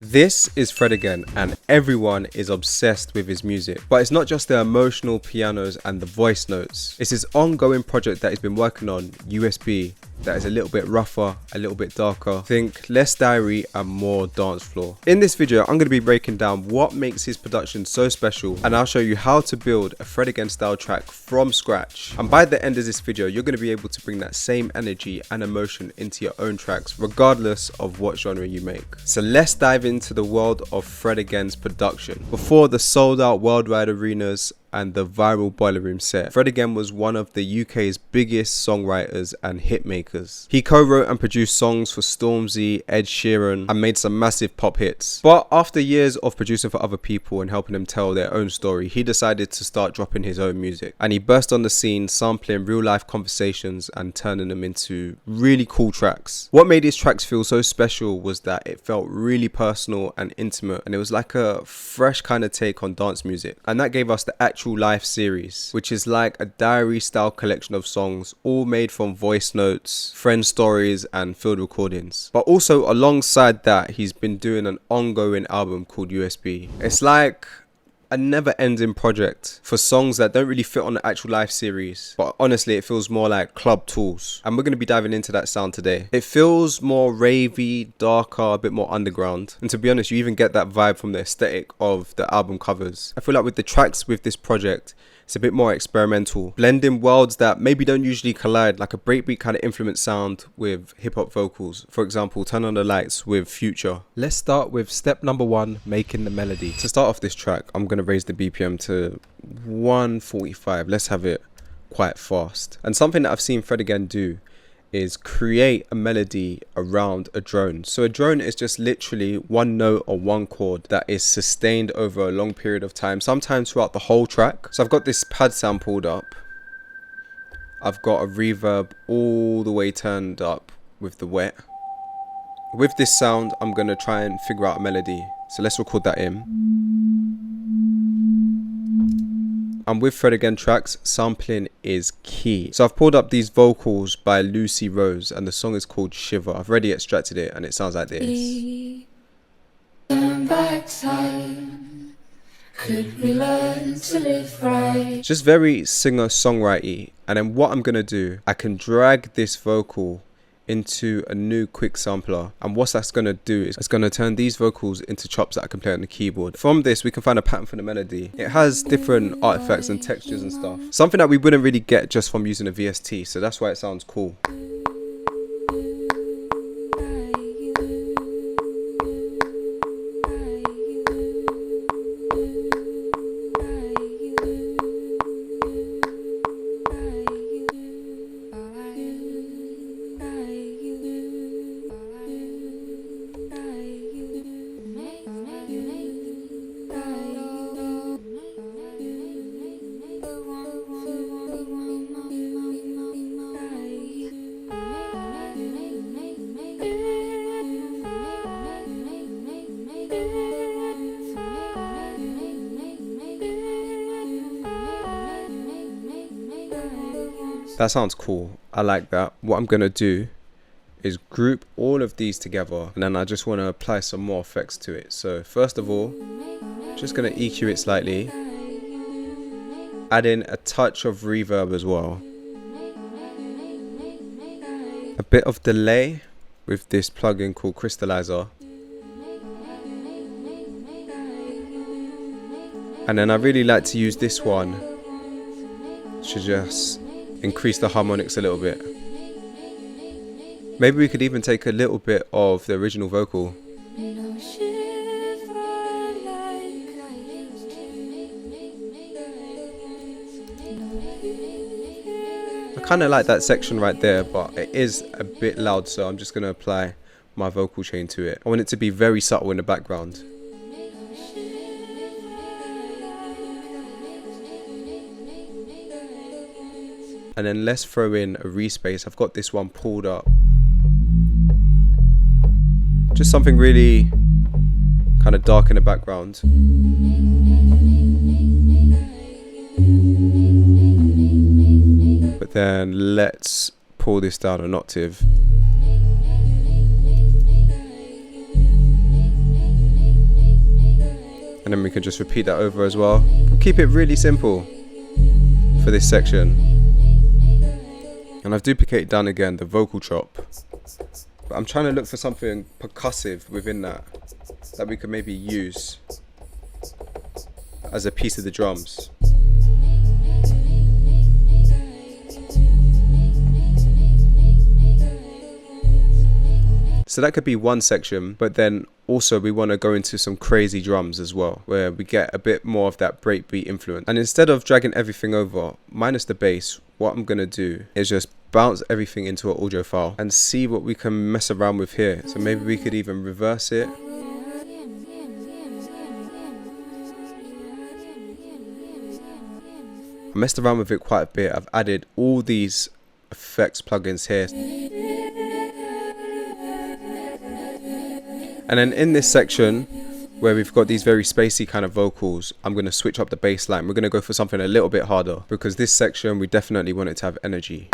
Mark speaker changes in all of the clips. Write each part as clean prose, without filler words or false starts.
Speaker 1: This is Fred again, and everyone is obsessed with his music. But it's not just the emotional pianos and the voice notes. It's his ongoing project that he's been working on, USB, that is a little bit rougher, a little bit darker. Think less diary and more dance floor. In this video, I'm going to be breaking down what makes his production so special, and I'll show you how to build a Fred again style track from scratch. And by the end of this video, you're going to be able to bring that same energy and emotion into your own tracks, regardless of what genre you make. So let's dive into the world of Fred again's production. Before the sold out worldwide arenas and the viral Boiler Room set, Fred again was one of the UK's biggest songwriters and hit makers. He co-wrote and produced songs for Stormzy, Ed Sheeran, and made some massive pop hits. But after years of producing for other people and helping them tell their own story, he decided to start dropping his own music. And he burst on the scene, sampling real life conversations and turning them into really cool tracks. What made his tracks feel so special was that it felt really personal and intimate, and it was like a fresh kind of take on dance music. And that gave us the actual life series, which is like a diary style collection of songs, all made from voice notes, friend stories and field recordings. But also alongside that, he's been doing an ongoing album called USB. It's like a never-ending project for songs that don't really fit on the actual life series, but honestly it feels more like club tools, and we're going to be diving into that sound today. It feels more ravey, darker, a bit more underground, and to be honest, you even get that vibe from the aesthetic of the album covers. I feel like with the tracks with this project, it's a bit more experimental, blending worlds that maybe don't usually collide, like a breakbeat kind of influence sound with hip-hop vocals. For example, Turn on the Lights with Future. Let's start with step number one, making the melody. To start off this track, I'm going to raise the BPM to 145. Let's have it quite fast. And something that I've seen Fred again do is create a melody around a drone. So a drone is just literally one note or one chord that is sustained over a long period of time, sometimes throughout the whole track. So I've got this pad sampled up. I've got a reverb all the way turned up with the wet. With this sound, I'm going to try and figure out a melody. So let's record that in. And with Fred again tracks, sampling is key. So I've pulled up these vocals by Lucy Rose, and the song is called Shiver. I've already extracted it and it sounds like this. Could we learn to live right? Just very singer-songwriter-y. And then what I'm gonna do, I can drag this vocal into a new quick sampler, and what that's going to do is it's going to turn these vocals into chops that I can play on the keyboard. From this we can find a pattern for the melody. It has different artifacts and textures and stuff, something that we wouldn't really get just from using a VST, so that's why it sounds cool. That sounds cool. I like that. What I'm going to do is group all of these together, and then I just want to apply some more effects to it. So first of all, just going to EQ it slightly, add in a touch of reverb as well, a bit of delay with this plugin called Crystallizer, and then I really like to use this one to just increase the harmonics a little bit. Maybe we could even take a little bit of the original vocal. I kind of like that section right there, but it is a bit loud, so I'm just going to apply my vocal chain to it. I want it to be very subtle in the background. And then let's throw in a respace. I've got this one pulled up. Just something really kind of dark in the background. But then let's pull this down an octave. And then we can just repeat that over as well. We'll keep it really simple for this section. And I've duplicated down again the vocal chop. But I'm trying to look for something percussive within that we could maybe use as a piece of the drums. So that could be one section, but then also we want to go into some crazy drums as well, where we get a bit more of that breakbeat influence. And instead of dragging everything over, minus the bass, what I'm going to do is just bounce everything into an audio file and see what we can mess around with here. So maybe we could even reverse it. I messed around with it quite a bit. I've added all these effects plugins here. And then in this section where we've got these very spacey kind of vocals, I'm going to switch up the bass line. We're going to go for something a little bit harder because this section we definitely want it to have energy.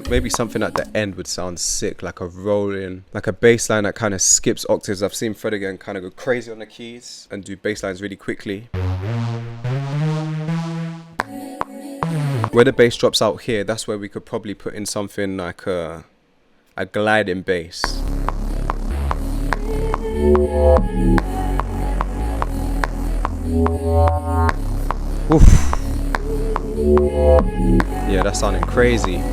Speaker 1: Maybe something at the end would sound sick, like a rolling, like a bass line that kind of skips octaves. I've seen Fred again kind of go crazy on the keys and do bass lines really quickly. Where the bass drops out here, that's where we could probably put in something like a gliding bass. Oof. Yeah, that's sounding crazy.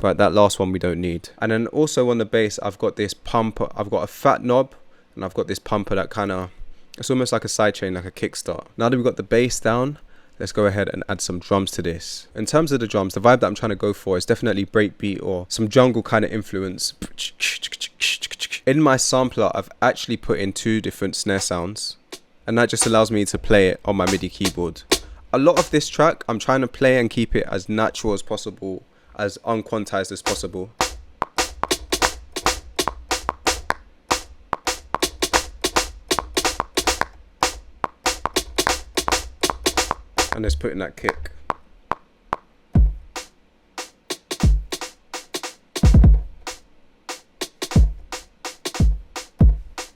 Speaker 1: But that last one we don't need. And then also on the bass, I've got this pumper. I've got a fat knob and I've got this pumper that kind of, it's almost like a sidechain, like a kickstart. Now that we've got the bass down, let's go ahead and add some drums to this. In terms of the drums, the vibe that I'm trying to go for is definitely breakbeat or some jungle kind of influence. In my sampler, I've actually put in 2 different snare sounds, and that just allows me to play it on my MIDI keyboard. A lot of this track, I'm trying to play and keep it as natural as possible, as unquantized as possible. And just put in that kick.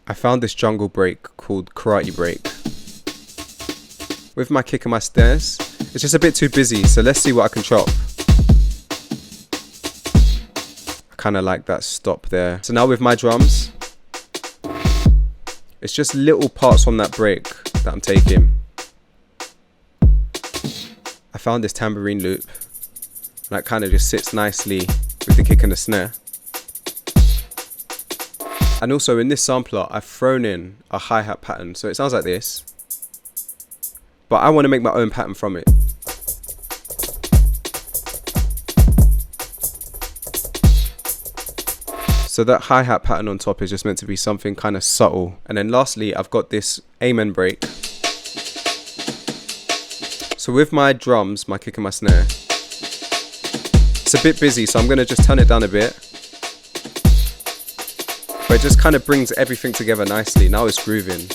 Speaker 1: I found this jungle break called Karate Break. With my kick and my snares, it's just a bit too busy, so let's see what I can chop. I kind of like that stop there. So now with my drums, it's just little parts from that break that I'm taking. I found this tambourine loop, and that kind of just sits nicely with the kick and the snare. And also in this sampler, I've thrown in a hi-hat pattern, so it sounds like this. But I want to make my own pattern from it. So that hi-hat pattern on top is just meant to be something kind of subtle. And then lastly, I've got this amen break. So with my drums, my kick and my snare, it's a bit busy, so I'm going to just turn it down a bit. But it just kind of brings everything together nicely. Now it's grooving.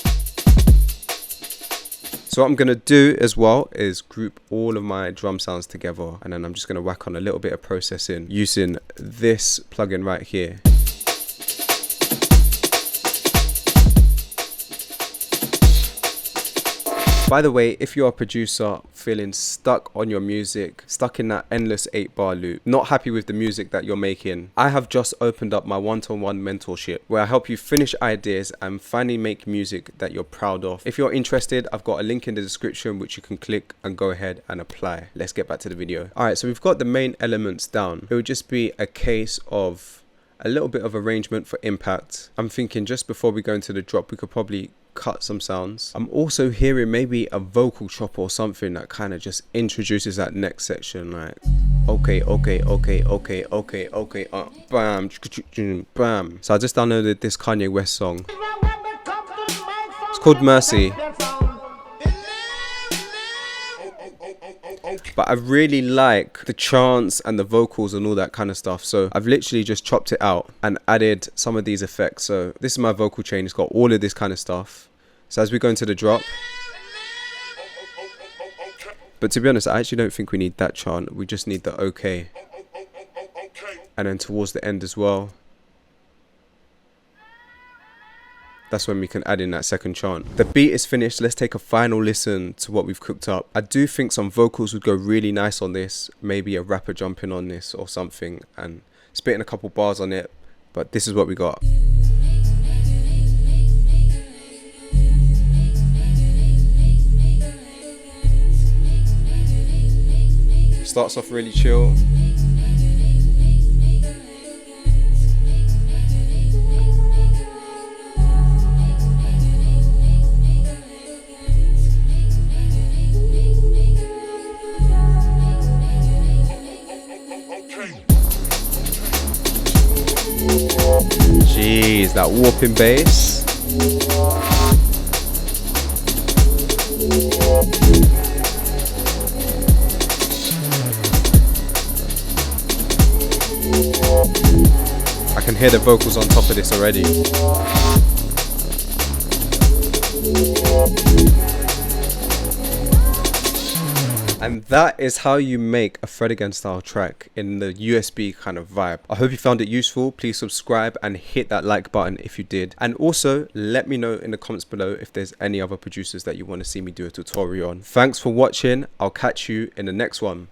Speaker 1: So what I'm going to do as well is group all of my drum sounds together, and then I'm just going to whack on a little bit of processing using this plugin right here. By the way, if you're a producer feeling stuck on your music, stuck in that endless 8-bar loop, not happy with the music that you're making, I have just opened up my one-to-one mentorship where I help you finish ideas and finally make music that you're proud of. If you're interested, I've got a link in the description which you can click and go ahead and apply. Let's get back to the video. Alright, so we've got the main elements down. It would just be a case of a little bit of arrangement for impact. I'm thinking just before we go into the drop, we could probably cut some sounds. I'm also hearing maybe a vocal chop or something that kind of just introduces that next section, like okay, bam, bam. So I just downloaded this Kanye West song. It's called Mercy. But I really like the chants and the vocals and all that kind of stuff. So I've literally just chopped it out and added some of these effects. So this is my vocal chain. It's got all of this kind of stuff. So as we go into the drop, But to be honest, I actually don't think we need that chant. We just need the okay. And then towards the end as well, that's when we can add in that second chant. The beat is finished. Let's take a final listen to what we've cooked up. I do think some vocals would go really nice on this. Maybe a rapper jumping on this or something and spitting a couple bars on it. But this is what we got. Starts off really chill. Jeez, that warping bass. I can hear the vocals on top of this already. And that is how you make a Fred Again style track in the USB kind of vibe. I hope you found it useful. Please subscribe and hit that like button if you did. And also let me know in the comments below if there's any other producers that you want to see me do a tutorial on. Thanks for watching. I'll catch you in the next one.